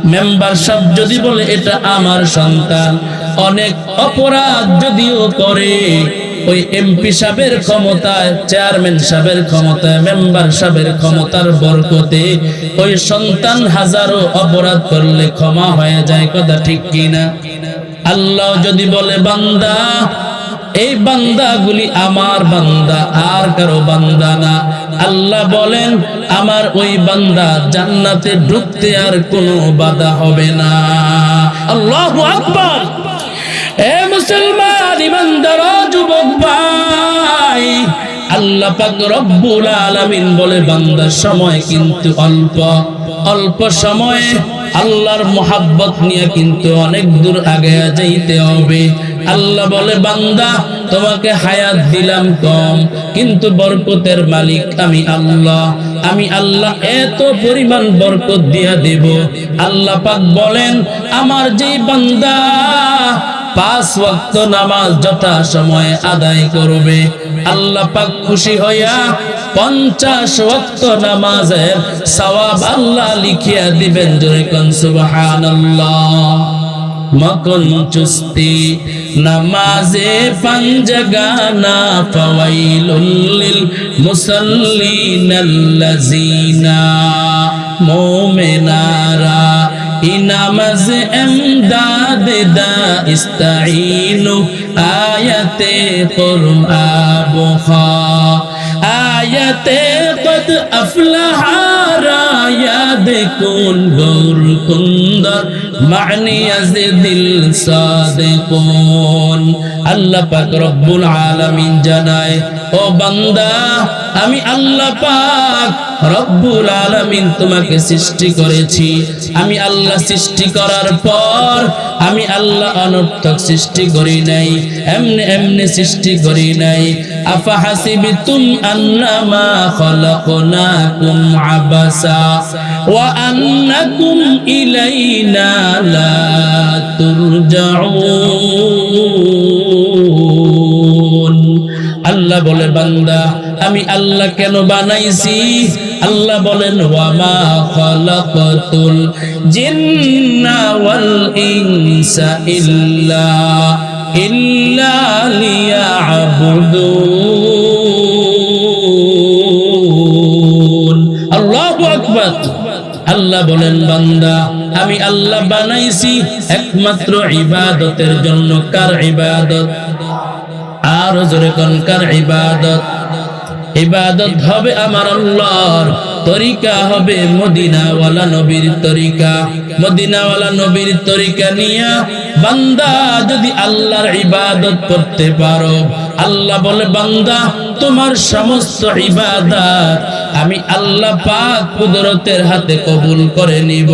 মেম্বার সাহেব যদি বলে এটা আমার সন্তান অনেক অপরাধ যদিও করে ওই এমপি সাহেবের ক্ষমতায় চেয়ারম্যান সাহেবের ক্ষমতায় মেম্বার সাহেবের ক্ষমতার বরকতে ওই সন্তান হাজারো অপরাধ করলে ক্ষমা হয়ে যায় কথা ঠিক কিনা আল্লাহ যদি বলে বান্দা এই বান্দাগুলি আমার বান্দা আর কারো বান্দা না আল্লাহ বলেন আমার ওই বান্দা জান্নাতে ঢুকতে আর কোনো বাধা হবে না আল্লাহু আকবার এ মুসলমান ইমানদার যুবক ভাই আল্লাহ পাক রব্বুল আলামিন বলে বান্দার সময় কিন্তু অল্প সময়ে আল্লাহর মোহাব্বত নিয়ে কিন্তু অনেক দূর আগে যাইতে হবে আল্লাহ বলে বান্দা তোমাকে হায়াত দিলাম কম, কিন্তু বরকতের মালিক আমি আল্লাহ। আমি আল্লাহ এত পরিমাণ বরকত দিয়া দেব। আল্লাহ পাক বলেন আমার যেই বান্দা 5 ওয়াক্ত নামাজ যথা সময়ে আদায় করবে, আল্লাহ পাক খুশি হইয়া 50 ওয়াক্ত নামাজের সওয়াব আল্লাহ লিখিয়া দিবেন। জোরে কোন সুবহানাল্লাহ। মকন চুস্তি নামাজে পাঞ্জগানা ফাওয়াইলুল লিল মুসাল্লিনাল্লাযিনা মুমিনারা ইনামাজ এমদাদ দা ইস্তাইনু আয়াতে কুরআন বুখা আয়াতে কদ আফলাহা রায়াদ কুন গৌর কুন্দর মানি আজদিল সাদিকুন। আল্লাহ পাক রব্বুল আলামিন জানায় ও বান্দা আমি আল্লাহ পাক রব্বুল আলামিন তোমাকে সৃষ্টি করেছি। আমি আল্লাহ সৃষ্টি করার পর আমি আল্লাহ অনর্থক সৃষ্টি করি নাই, এমনি এমনি সৃষ্টি করি নাই। আফা হাসিবতুম আন্নামা খলাকনাকুম আবাসা ওয়া আন্নাকুম ইলাইনা লা তুরজাউন। আল্লাহ বলে বান্দা আমি আল্লাহ কেন বানাইছি? আল্লাহ বলেন ওয়া মা খালাকাতুল জিন্না ওয়াল ইনসা ইল্লা লিয়াবুদুন। আল্লাহু আকবার। আল্লাহ বলেন বান্দা আমি আল্লাহ বানাইছি একমাত্র ইবাদতের জন্য। কার ইবাদত? আর জোরে কোন কার ইবাদত? ইবাদত হবে আমার আল্লাহর, তরিকা হবে মদিনাওয়ালা নবীর তরিকা। মদিনাওয়ালা নবীর তরিকা নিয়া বান্দা যদি আল্লাহর ইবাদত করতে পারো, আল্লাহ বলে বান্দা তোমার সমস্ত ইবাদত আমি আল্লাহ পাক কুদরতের হাতে কবুল করে নিব।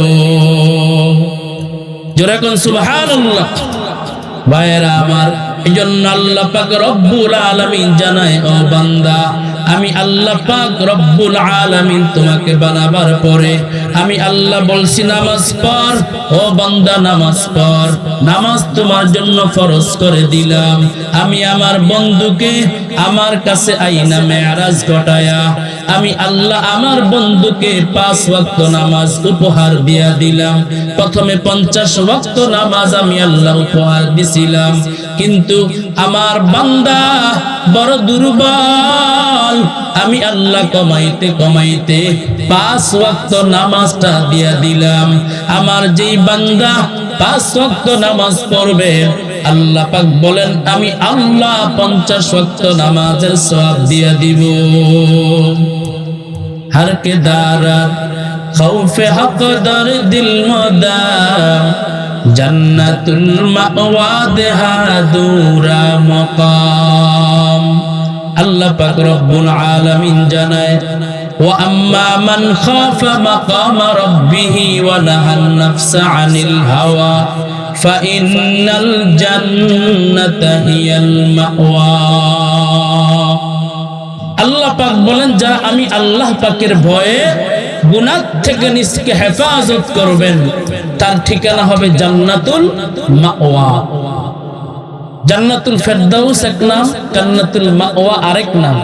জোরে কোন সুবহানাল্লাহ। ভাইরা আমার, এইজন্য আল্লাহ পাক রব্বুল আলামিন জানায় ও বান্দা আমি আল্লাহ পাক রব্বুল আলামিন তোমাকে বানাবার পরে আমি আল্লাহ বলছি নামাজ পড়। ও বান্দা নামাজ পড়, নামাজ তোমার জন্য ফরজ করে দিলাম। আমি আমার বন্ধুকে আমার কাছে আইনা মেরাজ ঘটায়া আমি আল্লাহ আমার বন্ধুকে 5 ওয়াক্ত নামাজ উপহার দিয়া দিলাম। প্রথমে 50 ওয়াক্ত নামাজ আমি আল্লাহ উপহার দিছিলাম, কিন্তু আমার বান্দা বড় দুর্বল। আমি আল্লাহ কমাইতে কমাইতে 5 ওয়াক্ত নামাজটা দিয়া দিলাম। আমার যেই বান্দা 5 ওয়াক্ত নামাজ পড়বে, আল্লাহ পাক বলেন আমি আল্লাহ 50 ওয়াক্ত নামাজের সওয়াব দিয়া দিব। हर के दारा खौफे हक दर दिल मदाम जन्नतुल मावा देहा दूरा मकाम। अल्लाह पाक रब्बुल आलमीन जानाए वा अम्मा मन खाफा मकाम रब्बिही व नहन नफ्स अनिल हवा फ़इन्नल जन्नता हियल मावा। আল্লাহ পাক বলেন যা আমি আল্লাহ পাকের ভয়ে গুনাহ থেকে নিজকে হেফাজত করবেন তার ঠিকানা হবে জান্নাতুল মাওয়া। জান্নাতুল ফেরদাউস এক নাম, জান্নাতুল মাওয়া আরেক নাম।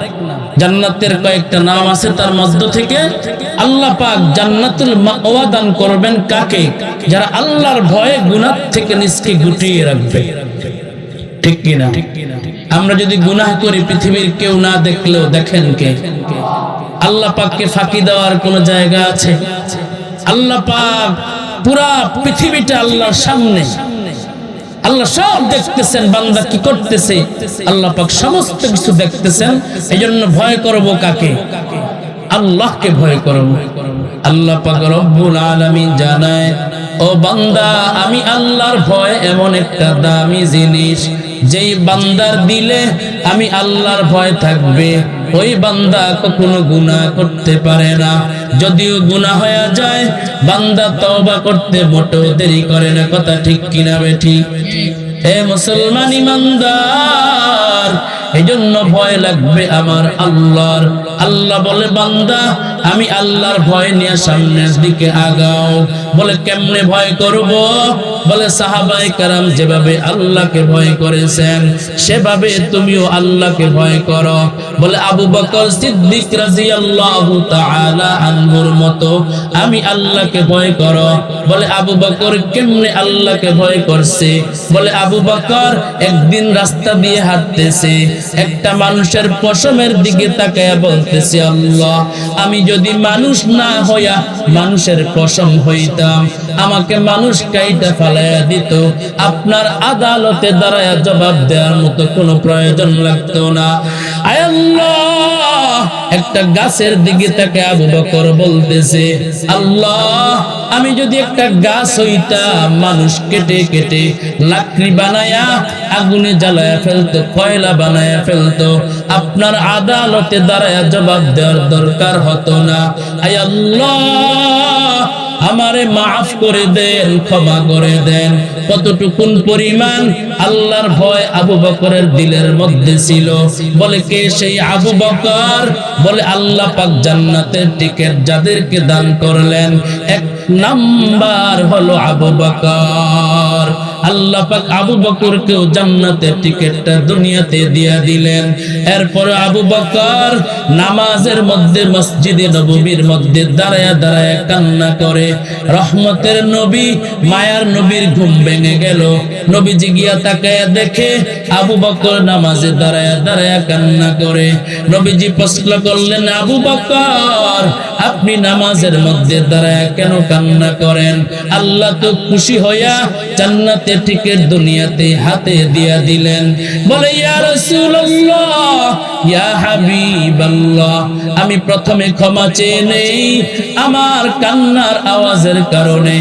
জান্নাতের কয়েকটা নাম আছে, তার মধ্য থেকে আল্লাহ পাক জান্নাতুল মাওয়া দান করবেন কাকে? যারা আল্লাহর ভয়ে গুনাহ থেকে নিজকে গুটিয়ে রাখবে। ঠিক কিনা? আমরা যদি গুনাহ করি পৃথিবীর কেউ না দেখলেও দেখেন কে? আল্লাহ পাককে ফাঁকি দেওয়ার কোন জায়গা আছে? আল্লাহ পাক পুরা পৃথিবীটা আল্লাহর সামনে, আল্লাহ সব দেখতেছেন বান্দা কি করতেছে। আল্লাহ পাক সমস্ত কিছু দেখতেছেন। এইজন্য ভয় করব কাকে? আল্লাহকে ভয় করব। আল্লাহ পাক রব্বুল আলামিন জানায় ও বান্দা আমি আল্লাহর ভয় এমন একটা দামি জিনিস, যেই বান্দার দিলে আমি আল্লাহর ভয় থাকবে ওই বান্দা কখনো গুনাহ করতে পারে না। যদিও গুনাহ হয়ে যায় বান্দা তওবা করতে মোটেও দেরি করে না। কথা ঠিক কিনা বেঠিক? হে মুসলমান ইমানদার, এজন্য ভয় লাগবে আমার আল্লাহর। আল্লাহ বলে বান্দা আমি আল্লাহর ভয় নিয়ে সামনের দিকে আগাও। বলে কেমনে ভয় করব? বলে সাহাবায়ে কেরাম যেভাবে আল্লাহকে ভয় করেছেন সেভাবে তুমিও আল্লাহকে ভয় করো। বলে আবু বকর সিদ্দিক রাদিয়াল্লাহু তাআলা আনহুর মতো আমি আল্লাহকে ভয় করো। বলে আবু বকর কেমনে আল্লাহকে ভয় করছে? বলে আবু বকর একদিন রাস্তা দিয়ে হাঁটতেছে, একটা মানুষের পশমের দিকে তাকায়া বলতেছে, আল্লাহ আমি যদি মানুষ না হইয়া মানুষের পশম হইতাম, আমাকে মানুষ কাইটা ফালাইয়া দিত, আপনার আদালতে দাঁড়ায়া জবাব দেওয়ার মতো কোনো প্রয়োজন লাগতো না। আয় আল্লাহ, একটা গাছের দিকে তাকে আবু বকর বলতেছে, আল্লাহ আমি যদি একটা গাছ হইতাম, মানুষ কেটে কেটে লাকড়ি বানায়া আগুনে জ্বালায়া ফেলতো, কয়লা বানায়া ফেলতো, আপনার আদালতে দাঁড়ায়া জবাব দেওয়ার দরকার হতো না। আয় আল্লাহ আমারে মাফ করে দেন, ক্ষমা করে দেন। কতটুকুন পরিমাণ আল্লাহর ভয় আবু বকরের দিলের মধ্যে ছিল। বলে কে সেই আবু বকর? বলে আল্লাহ পাক জান্নাতের টিকিট যাদেরকে দান করলেন এক নাম্বার হলো আবু বকর। আল্লাহ পাক আবু বকরকেও জান্নাতের টিকিটটা দুনিয়াতে দিয়া দিলেন। এরপর আবু বকর নামাজের মধ্যে মসজিদে নববীর মধ্যে দাঁড়ায়া দাঁড়ায়া কান্না করে। রহমতের নবী মায়ার নবীর ঘুম ভেঙে গেল। নবীজি গিয়া তাকায়া দেখে আবু বকর নামাজে দাঁড়ায়া দাঁড়ায়া কান্না করে। নবীজি প্রশ্ন করলেন, আবু বকর আপনি নামাজের মধ্যে দাঁড়ায়া কেন কান্না করেন? আল্লাহ তো খুশি হইয়া জান্নাতে টিকিট দুনিয়াতে হাতে দিয়া দিলেন। বলে ইয়া রাসূলুল্লাহ, ইয়া হাবিবাল্লাহ, আমি প্রথমে ক্ষমা চেয়ে নেই আমার কান্নার আওয়াজের কারণে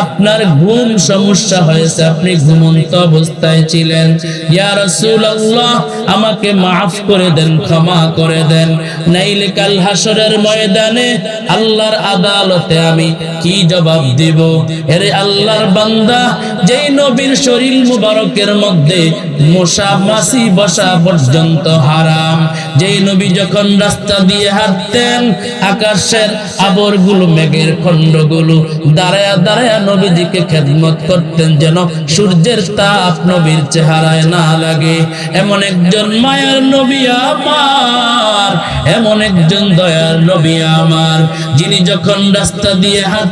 আপনার ঘুম সমস্যা হয়েছে, আপনি ঘুমন্ত অবস্থায় ছিলেন। ইয়া রাসূলুল্লাহ আমাকে মাফ করে দেন, ক্ষমা করে দেন, নাইলে কাল হাসরের ময়দানে আল্লাহর আদালতে আমি কি জবাব দিব? এরে আল্লাহর বান্দা, যেই নবীর শরীর মুবারকের মধ্যে মশা মাছি বসা পর্যন্ত হারাম, যেই নবী যখন রাস্তা দিয়ে হাঁটতেন আকাশের আবরগুলো মেঘের খণ্ডগুলো দাঁড়ায়া দাঁড়ায়া নবীজিকে খেদমত করতেন যেন সূর্যের তাপ নবীর চেহারায় না লাগে। এমন একজন মায়ার নবী আমার, এমন একজন দয়ার নবী আমার, যিনি যখন রাস্তা দিয়ে হাঁটতেন